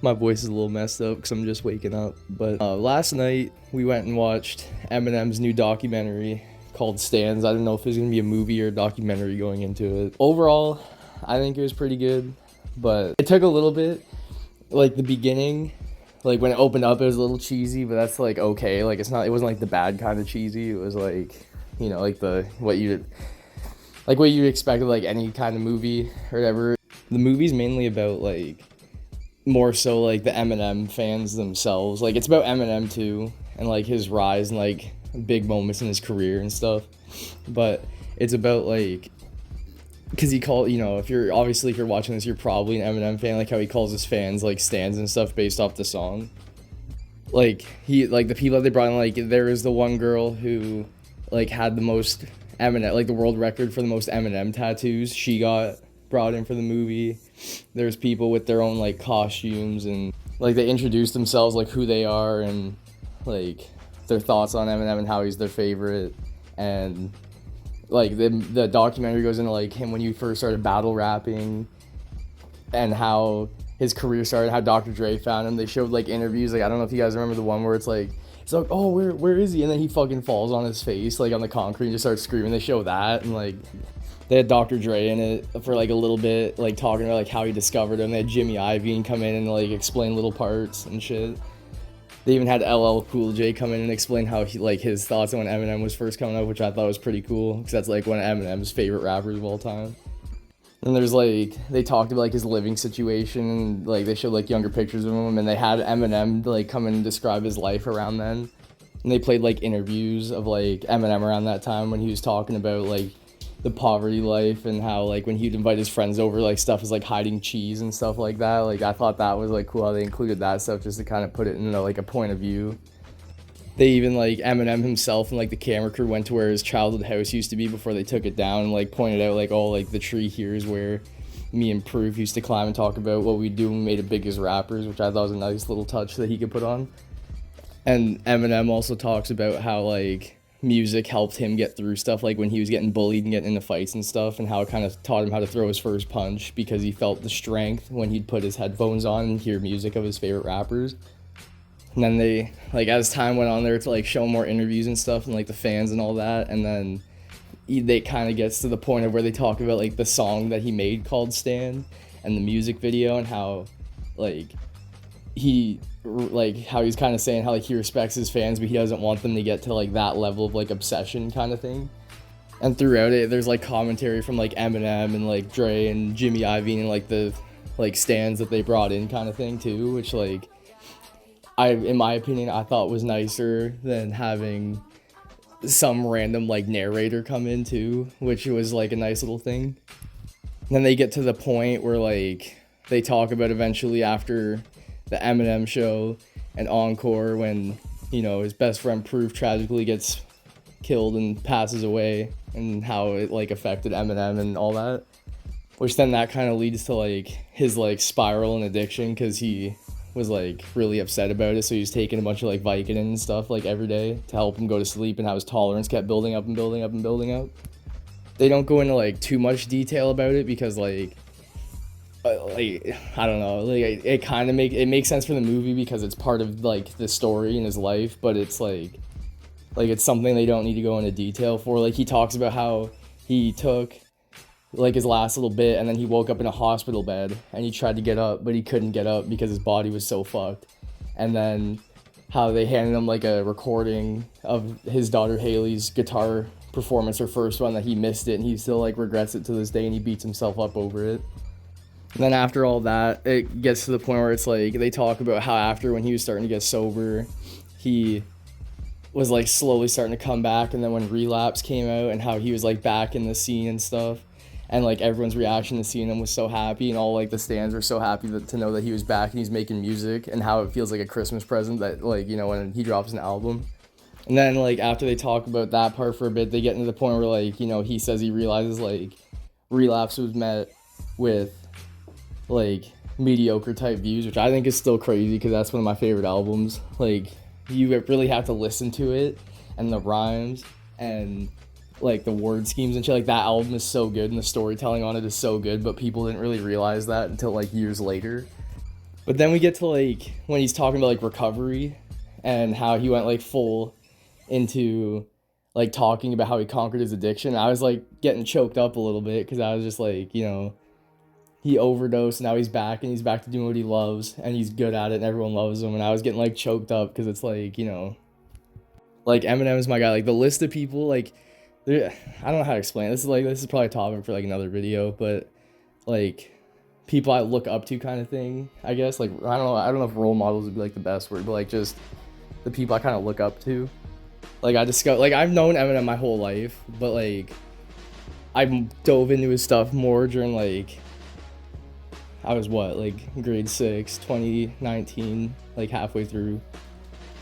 My voice is a little messed up because I'm just waking up. But last night we went and watched Eminem's new documentary called Stands. I don't know if there's gonna be a movie or a documentary going into it. Overall, I think it was pretty good, but it took a little bit. Like the beginning, like when it opened up, it was a little cheesy, but that's like okay. Like it's not. It wasn't like the bad kind of cheesy. It was like, like what you expect of like any kind of movie or whatever. The movie's mainly about like more so like the Eminem fans themselves. Like it's about Eminem too, and like his rise and like big moments in his career and stuff. But it's about like, because if you're watching this, you're probably an Eminem fan. Like how he calls his fans like stands and stuff based off the song. Like the people that they brought in, like there is the one girl who like had the most Eminem, like the world record for the most Eminem tattoos. She got brought in for the movie. There's people with their own like costumes, and like they introduce themselves, like who they are and like their thoughts on Eminem and how he's their favorite. And like the documentary goes into like him when he first started battle rapping and how his career started, how Dr. Dre found him. They showed like interviews, like I don't know if you guys remember the one where it's like oh, where is he, and then he fucking falls on his face like on the concrete and just starts screaming. They show that, and like they had Dr. Dre in it for like a little bit, like talking about like how he discovered him. They had Jimmy Iovine come in and like explain little parts and shit. They even had LL Cool J come in and explain how he, like his thoughts on when Eminem was first coming up, which I thought was pretty cool because that's like one of Eminem's favorite rappers of all time. And there's like, they talked about like his living situation, and like they showed like younger pictures of him, and they had Eminem like come in and describe his life around then. And they played like interviews of like Eminem around that time when he was talking about like the poverty life and how like when he'd invite his friends over, like stuff is like hiding cheese and stuff like that. Like I thought that was like cool how they included that stuff just to kind of put it in like a point of view. They even like Eminem himself and like the camera crew went to where his childhood house used to be before they took it down, and like pointed out like, oh, like the tree here is where me and Proof used to climb and talk about what we do when we made it big as rappers, which I thought was a nice little touch that he could put on. And Eminem also talks about how like music helped him get through stuff, like when he was getting bullied and getting into fights and stuff, and how it kind of taught him how to throw his first punch because he felt the strength when he'd put his headphones on and hear music of his favorite rappers. And then they, like as time went on, there to like show more interviews and stuff and like the fans and all that, and then they kind of gets to the point of where they talk about like the song that he made called Stan and the music video, and how like how he's kind of saying how like he respects his fans but he doesn't want them to get to like that level of like obsession kind of thing. And throughout it there's like commentary from like Eminem and like Dre and Jimmy Iovine and like the like stands that they brought in kind of thing too, which like in my opinion I thought was nicer than having some random like narrator come in too, which was like a nice little thing. And then they get to the point where like they talk about eventually after the Eminem show and Encore when his best friend Proof tragically gets killed and passes away, and how it like affected Eminem and all that, which then that kind of leads to like his like spiral and addiction because he was like really upset about it, so he was taking a bunch of like Vicodin and stuff like every day to help him go to sleep, and how his tolerance kept building up and building up and building up. They don't go into like too much detail about it because like I don't know, like it kind of makes sense for the movie because it's part of like the story in his life, but it's like it's something they don't need to go into detail for. Like he talks about how he took like his last little bit and then he woke up in a hospital bed and he tried to get up but he couldn't get up because his body was so fucked, and then how they handed him like a recording of his daughter Haley's guitar performance, her first one, that he missed it and he still like regrets it to this day and he beats himself up over it. And then after all that, it gets to the point where it's like they talk about how after when he was starting to get sober, he was like slowly starting to come back, and then when Relapse came out and how he was like back in the scene and stuff, and like everyone's reaction to seeing him was so happy, and all like the stands were so happy to know that he was back and he's making music, and how it feels like a Christmas present that like when he drops an album. And then like after they talk about that part for a bit, they get into the point where like he says he realizes like Relapse was met with like mediocre type views, which I think is still crazy because that's one of my favorite albums. Like you really have to listen to it and the rhymes and like the word schemes and shit. Like that album is so good and the storytelling on it is so good, but people didn't really realize that until like years later. But then we get to like when he's talking about like recovery and how he went like full into like talking about how he conquered his addiction. I was like getting choked up a little bit because I was just like, he overdosed, now he's back and he's back to doing what he loves and he's good at it and everyone loves him. And I was getting like choked up because it's like, like Eminem's my guy. Like the list of people, like I don't know how to explain it. This is probably a topic for like another video, but like people I look up to kind of thing, I guess. Like I don't know if role models would be like the best word, but like just the people I kind of look up to. Like I discovered, like I've known Eminem my whole life, but like I dove into his stuff more during like I was like grade 6, 2019, like halfway through.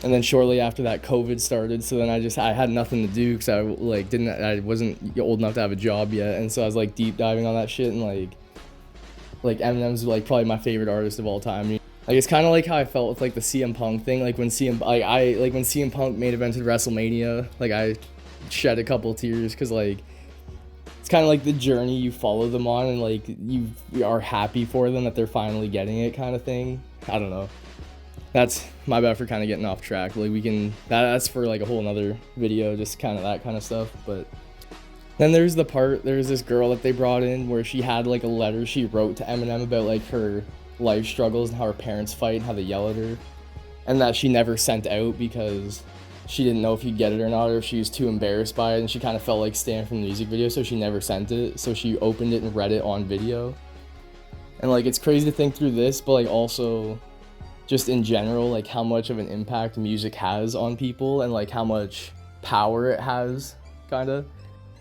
And then shortly after that, COVID started. So then I had nothing to do because I wasn't old enough to have a job yet. And so I was like deep diving on that shit. And like Eminem's like probably my favorite artist of all time. Like it's kind of like how I felt with like the CM Punk thing. Like when CM Punk main evented WrestleMania, like I shed a couple tears because like it's kind of like the journey you follow them on and like you are happy for them that they're finally getting it kind of thing. I don't know. That's my bad for kind of getting off track. Like that's for like a whole nother video, just kind of that kind of stuff. But then there's this girl that they brought in where she had like a letter she wrote to Eminem about like her life struggles and how her parents fight and how they yell at her, and that she never sent out because she didn't know if he'd get it or not, or if she was too embarrassed by it, and she kind of felt like staying from the music video, so she never sent it. So she opened it and read it on video. And like it's crazy to think through this, but like also just in general, like how much of an impact music has on people and like how much power it has, kind of.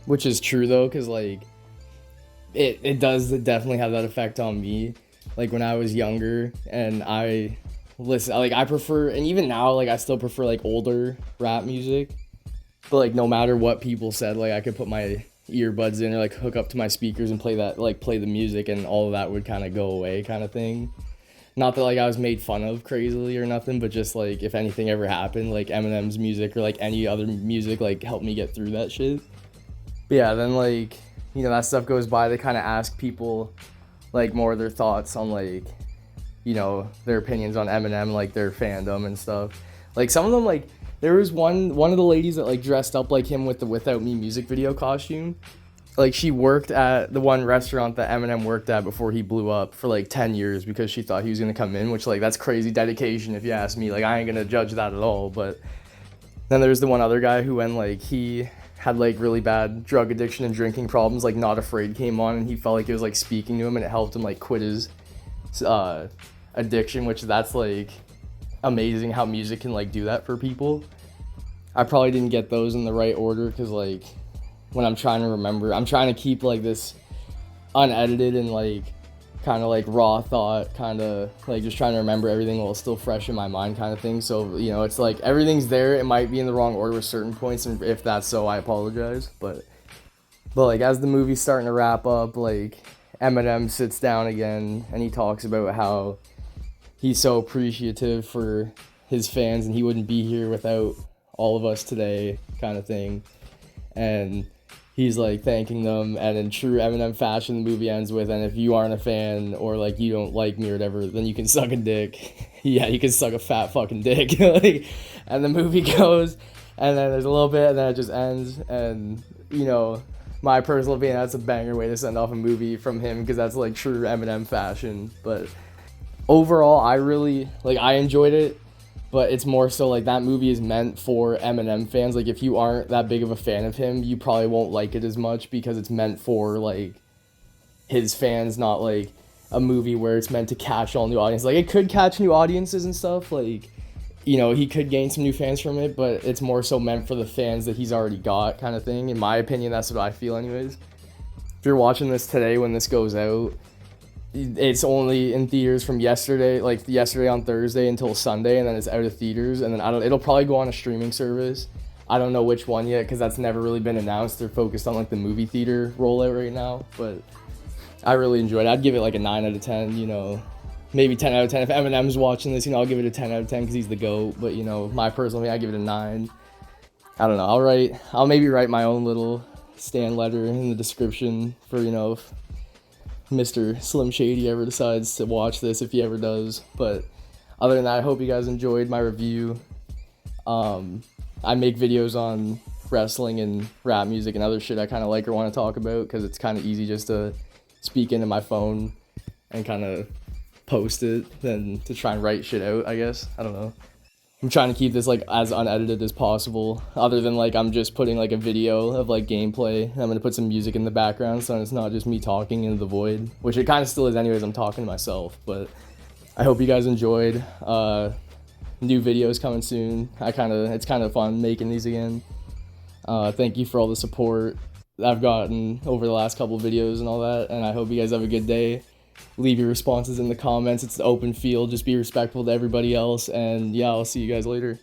Which is true though, because like it does definitely have that effect on me. Like when I was younger and I prefer, and even now like I still prefer like older rap music, but like no matter what people said, like I could put my earbuds in or like hook up to my speakers and play the music and all of that would kind of go away kind of thing. Not that like I was made fun of crazily or nothing, but just like if anything ever happened, like Eminem's music or like any other music like helped me get through that shit. But yeah, then like that stuff goes by, they kind of ask people like more of their thoughts on like their opinions on Eminem, like their fandom and stuff. Like some of them, like there was one of the ladies that like dressed up like him with the Without Me music video costume. Like she worked at the one restaurant that Eminem worked at before he blew up for like 10 years because she thought he was gonna come in, which like that's crazy dedication if you ask me. Like I ain't gonna judge that at all. But then there's the one other guy who, when like he had like really bad drug addiction and drinking problems, like Not Afraid came on and he felt like it was like speaking to him and it helped him like quit his addiction, which that's like amazing how music can like do that for people. I probably didn't get those in the right order because like when I'm trying to remember, I'm trying to keep like this unedited and like kind of like raw thought, kind of like just trying to remember everything while it's still fresh in my mind kind of thing. So it's like everything's there. It might be in the wrong order with certain points, and if that's so, I apologize. But like as the movie's starting to wrap up, like Eminem sits down again and he talks about how he's so appreciative for his fans and he wouldn't be here without all of us today kind of thing. And he's like thanking them, and in true Eminem fashion, the movie ends with, and if you aren't a fan or like you don't like me or whatever, then you can suck a dick. Yeah, you can suck a fat fucking dick. Like, and the movie goes, and then there's a little bit, and then it just ends. And my personal opinion, that's a banger way to send off a movie from him because that's like true Eminem fashion. But overall, I enjoyed it. But it's more so like that movie is meant for Eminem fans. Like if you aren't that big of a fan of him, you probably won't like it as much because it's meant for like his fans, not like a movie where it's meant to catch all new audiences. Like it could catch new audiences and stuff. Like, he could gain some new fans from it, but it's more so meant for the fans that he's already got kind of thing. In my opinion, that's what I feel anyways. If you're watching this today when this goes out, it's only in theaters from yesterday on Thursday until Sunday, and then it's out of theaters, and then it'll probably go on a streaming service. I don't know which one yet because that's never really been announced. They're focused on like the movie theater rollout right now, but I really enjoyed it. I'd give it like a 9 out of 10, maybe 10 out of 10. If Eminem's watching this, I'll give it a 10 out of 10 because he's the GOAT, but my personal opinion, I give it a 9. I don't know, I'll maybe write my own little stand letter in the description for, Mr. Slim Shady ever decides to watch this, if he ever does. But other than that, I hope you guys enjoyed my review. I make videos on wrestling and rap music and other shit I kind of like or want to talk about, because it's kind of easy just to speak into my phone and kind of post it than to try and write shit out, I guess. I don't know. I'm trying to keep this like as unedited as possible, other than like I'm just putting like a video of like gameplay. I'm gonna put some music in the background so it's not just me talking into the void, which it kind of still is anyways. I'm talking to myself. But I hope you guys enjoyed. New videos coming soon. It's kind of fun making these again. Thank you for all the support I've gotten over the last couple videos and all that, and I hope you guys have a good day. Leave your responses in the comments. It's the open field. Just be respectful to everybody else, and yeah, I'll see you guys later.